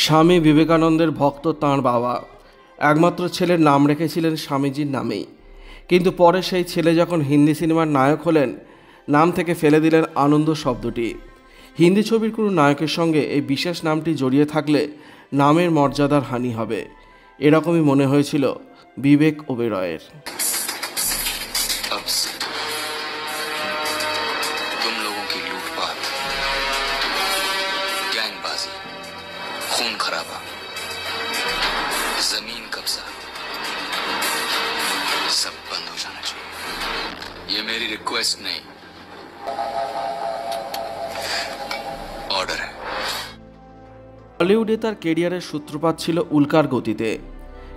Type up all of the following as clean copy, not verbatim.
স্বামী বিবেকানন্দের ভক্ত তাঁর বাবা। একমাত্র ছেলের নাম রেখেছিলেন স্বামীজির নামেই। কিন্তু পরে সেই ছেলে যখন হিন্দি সিনেমার নায়ক হলেন, নাম থেকে ফেলে দিলেন আনন্দ শব্দটি। হিন্দি ছবির কোনো নায়কের সঙ্গে এই বিশেষ নামটি জড়িয়ে থাকলে নামের মর্যাদার হানি হবে, এরকমই মনে হয়েছিল বিবেক ওবেরয়ের। खून खराबा, जमीन कब्जा, सब बंद हो जाना चाहिए। ये मेरी रिक्वेस्ट नहीं, ऑर्डर है। বলিউডে তার কেরিয়ারের সূত্রপাত ছিল উল্কার গতিতে,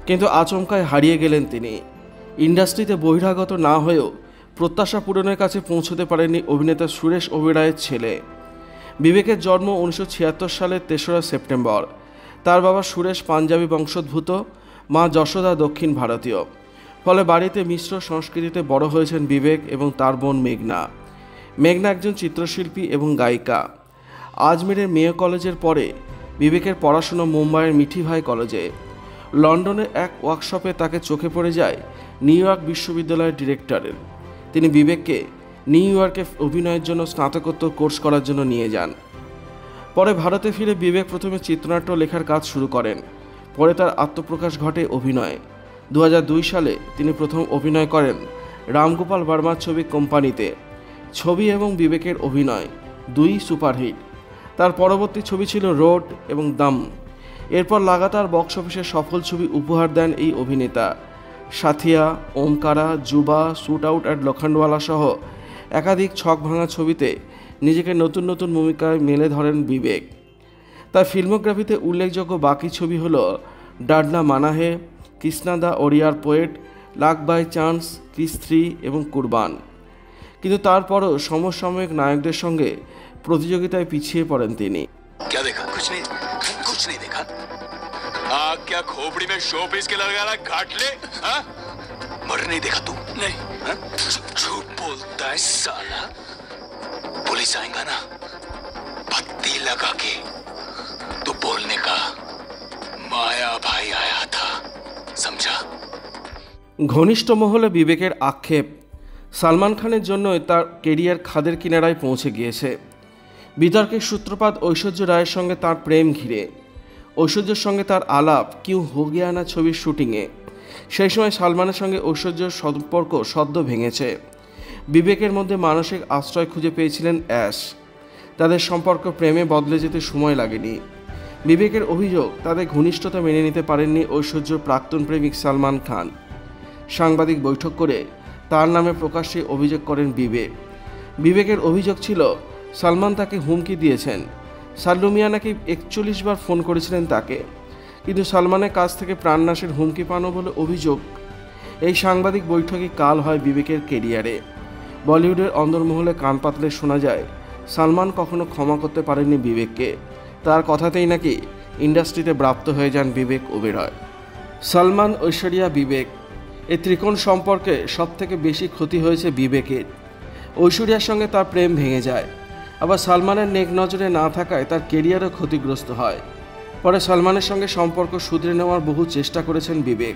কিন্তু আচমকায় হারিয়ে গেলেন তিনি। ইন্ডাস্ট্রিতে বহিরাগত না হয়েও প্রত্যাশা পূরণের কাছে পৌঁছতে পারেননি অভিনেতা সুরেশ ওবেরয়ের ছেলে। বিবেকের জন্ম 1976 সালের 3রা সেপ্টেম্বর। তার বাবা সুরেশ পাঞ্জাবি বংশোদ্ভূত, মা যশোদা দক্ষিণ ভারতীয়। ফলে বাড়িতে মিশ্র সংস্কৃতিতে বড় হয়েছেন বিবেক এবং তার বোন মেঘনা। মেঘনা একজন চিত্রশিল্পী এবং গায়িকা। আজমেরের মেয়ে কলেজের পরে বিবেকের পড়াশোনা মুম্বাইয়ের মিঠিভাই কলেজে। লন্ডনের এক ওয়ার্কশপে তাকে চোখে পড়ে যায় নিউ ইয়র্ক বিশ্ববিদ্যালয়ের ডিরেক্টরের। তিনি বিবেককে নিউ ইয়র্কে অভিনয়ের জন্য স্নাতকোত্তর কোর্স করার জন্য নিয়ে যান। পরে ভারতে ফিরে বিবেক প্রথমে চিত্রনাট্য লেখার কাজ শুরু করেন। পরে তার আত্মপ্রকাশ ঘটে অভিনয়ে। 2002 সালে তিনি প্রথম অভিনয় করেন রামগোপাল বর্মার ছবি কোম্পানিতে। ছবি এবং বিবেকের অভিনয় দুই সুপারহিট। তার পরবর্তী ছবি ছিল রোড এবং দাম। এরপর লাগাতার বক্স অফিসে সফল ছবি উপহার দেন এই অভিনেতা। সাথিয়া, ওমকারা, যুবা, শ্যুট আউট অ্যাট লখন্ডওয়ালা সহ একাধিক ছক ভাঙা ছবিতে নিজেকে নতুন নতুন ভূমিকায় মেলে ধরেন বিবেক। তার ফিল্মোগ্রাফিতে উল্লেখযোগ্য বাকি ছবি হল ডাডনা মানাহে, Krishna the warrior poet, luck by chance, কিস 3 এবং কুরবান। কিন্তু তারপরও সমসাময়িক নায়কদের সঙ্গে প্রতিযোগিতায় পিছিয়ে পড়েন তিনি। क्या खोपड़ी में शो पीस के लगाना काट ले, हाँ? मर्डर नहीं देखा तू? नहीं। झूठ बोलता है साला। पुलिस आएगा ना, पत्ती लगा के तो बोलने का माया भाई आया था, समझा? ঘনিষ্ঠ মহলে বিবেকের আক্ষেপ, সালমান খানের জন্যই তার কেরিয়ার খাদের কিনারায় পৌঁছে গিয়েছে। বিতর্কের সূত্রপাত ঐশ্বর্য রায়ের সঙ্গে তার প্রেম ঘিরে। ঐশ্বর্যের সঙ্গে তার আলাপ কিউ হো গিয়া না ছবির শুটিংয়ে। সেই সময় সালমানের সঙ্গে ঐশ্বর্যের সম্পর্ক সদ্য ভেঙেছে। বিবেকের মধ্যে মানসিক আশ্রয় খুঁজে পেয়েছিলেন অ্যাশ। তাদের সম্পর্ক প্রেমে বদলে যেতে সময় লাগেনি। বিবেকের অভিযোগ, তাদের ঘনিষ্ঠতা মেনে নিতে পারেননি ঐশ্বর্যর প্রাক্তন প্রেমিক সালমান খান। সাংবাদিক বৈঠক করে তার নামে প্রকাশ্যে অভিযোগ করেন বিবেক। বিবেকের অভিযোগ ছিল সালমান তাকে হুমকি দিয়েছেন। সাল্লু মিয়া নাকি 41 বার ফোন করেছিলেন তাকে, কিন্তু সালমানের কাছ থেকে প্রাণনাশের হুমকি পানো বলে অভিযোগ। এই সাংবাদিক বৈঠকই কাল হয় বিবেকের কেরিয়ারে। বলিউডের অন্দরমহলে কান পাতলে শোনা যায় সালমান কখনো ক্ষমা করতে পারেননি বিবেককে। তার কথাতেই নাকি ইন্ডাস্ট্রিতে ব্রাপ্ত হয়ে যান বিবেক ওবেরয়। সালমান, ঐশ্বরিয়া, বিবেক, এই ত্রিকোণ সম্পর্কে সবথেকে বেশি ক্ষতি হয়েছে বিবেকের। ঐশ্বরিয়ার সঙ্গে তার প্রেম ভেঙে যায়, আবার সালমানের নেক নজরে না থাকায় তার কেরিয়ারও ক্ষতিগ্রস্ত হয়। পরে সালমানের সঙ্গে সম্পর্ক শুধরে নেওয়ার বহু চেষ্টা করেছেন বিবেক।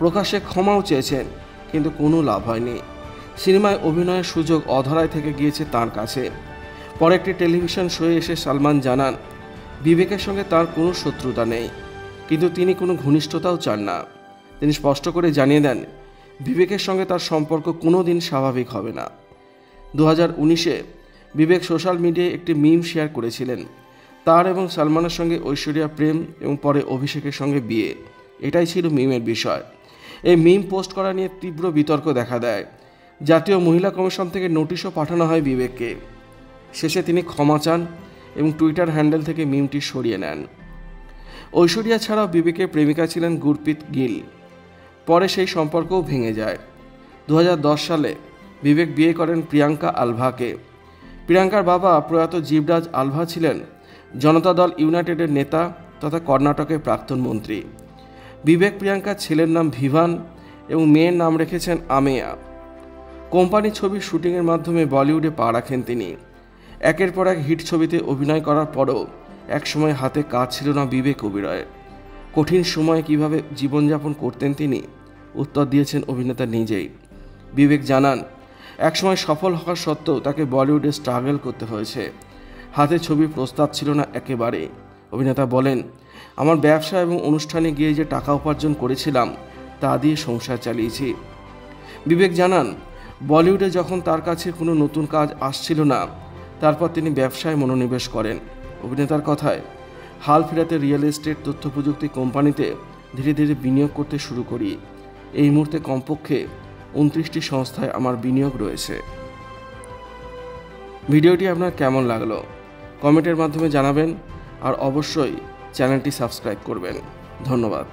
প্রকাশ্যে ক্ষমাও চেয়েছেন, কিন্তু কোনো লাভ হয়নি। সিনেমায় অভিনয়ের সুযোগ অধরায় থেকে গিয়েছে তার কাছে। পরে একটি টেলিভিশন শোয়ে এসে সালমান জানান বিবেকের সঙ্গে তার কোনো শত্রুতা নেই, কিন্তু তিনি কোনো ঘনিষ্ঠতাও চান না। তিনি স্পষ্ট করে জানিয়ে দেন বিবেকের সঙ্গে তার সম্পর্ক কোনো দিন স্বাভাবিক হবে না। 2019-এ বিবেক সোশ্যাল মিডিয়ায় একটি মিম শেয়ার করেছিলেন। তার এবং সালমানের সঙ্গে ঐশ্বরিয়া প্রেম এবং পরে অভিষেকের সঙ্গে বিয়ে, এটাই ছিল মিমের বিষয়। এই মিম পোস্ট করা নিয়ে তীব্র বিতর্ক দেখা দেয়। জাতীয় মহিলা কমিশন থেকে নোটিশও পাঠানো হয় বিবেককে। শেষে তিনি ক্ষমা চান এবং টুইটার হ্যান্ডেল থেকে মিমটি সরিয়ে নেন। ঐশ্বরিয়া ছাড়াও বিবেকের প্রেমিকা ছিলেন গুরপ্রীত গিল। পরে সেই সম্পর্কও ভেঙে যায়। 2010 সালে বিবেক বিয়ে করেন প্রিয়াঙ্কা আলভাকে। প্রিয়াঙ্কার বাবা প্রয়াত জীবরাজ আলভা ছিলেন জনতা দল ইউনাইটেডের নেতা তথা কর্ণাটকের প্রাক্তন মন্ত্রী। বিবেক প্রিয়াঙ্কার ছেলের নাম ভিভান এবং মেয়ের নাম রেখেছেন আমেয়া। কোম্পানি ছবির শুটিংয়ের মাধ্যমে বলিউডে পা রাখেন তিনি। একের পর এক হিট ছবিতে অভিনয় করার পরও একসময় হাতে কাজ ছিল না বিবেক ওবেরয়ের। কঠিন সময়ে কিভাবে জীবনযাপন করতেন তিনি, উত্তর দিয়েছেন অভিনেতা নিজেই। বিবেক জানান, একসময় সফল হওয়ার সত্ত্বেও তাকে বলিউডে স্ট্রাগল করতে হয়েছে। হাতে ছবির প্রস্তাব ছিল না একেবারে। অভিনেতা বলেন, আমার ব্যবসা এবং অনুষ্ঠানে গিয়ে যে টাকা উপার্জন করেছিলাম তা দিয়ে সংসার চালিয়েছি। বিবেক জানান, বলিউডে যখন তার কাছে কোনো নতুন কাজ আসছিল না, তারপর তিনি ব্যবসায় মনোনিবেশ করেন। অভিনেতার কথায়, হাল ফেরাতে রিয়েল এস্টেট তথ্য প্রযুক্তি কোম্পানিতে ধীরে ধীরে বিনিয়োগ করতে শুরু করি। এই মুহূর্তে কমপক্ষে 29টি সংস্থায় আমার বিনিয়োগ রয়েছে। ভিডিওটি আপনার কেমন লাগলো কমেন্টের মাধ্যমে জানাবেন, আর অবশ্যই চ্যানেলটি সাবস্ক্রাইব করবেন। ধন্যবাদ।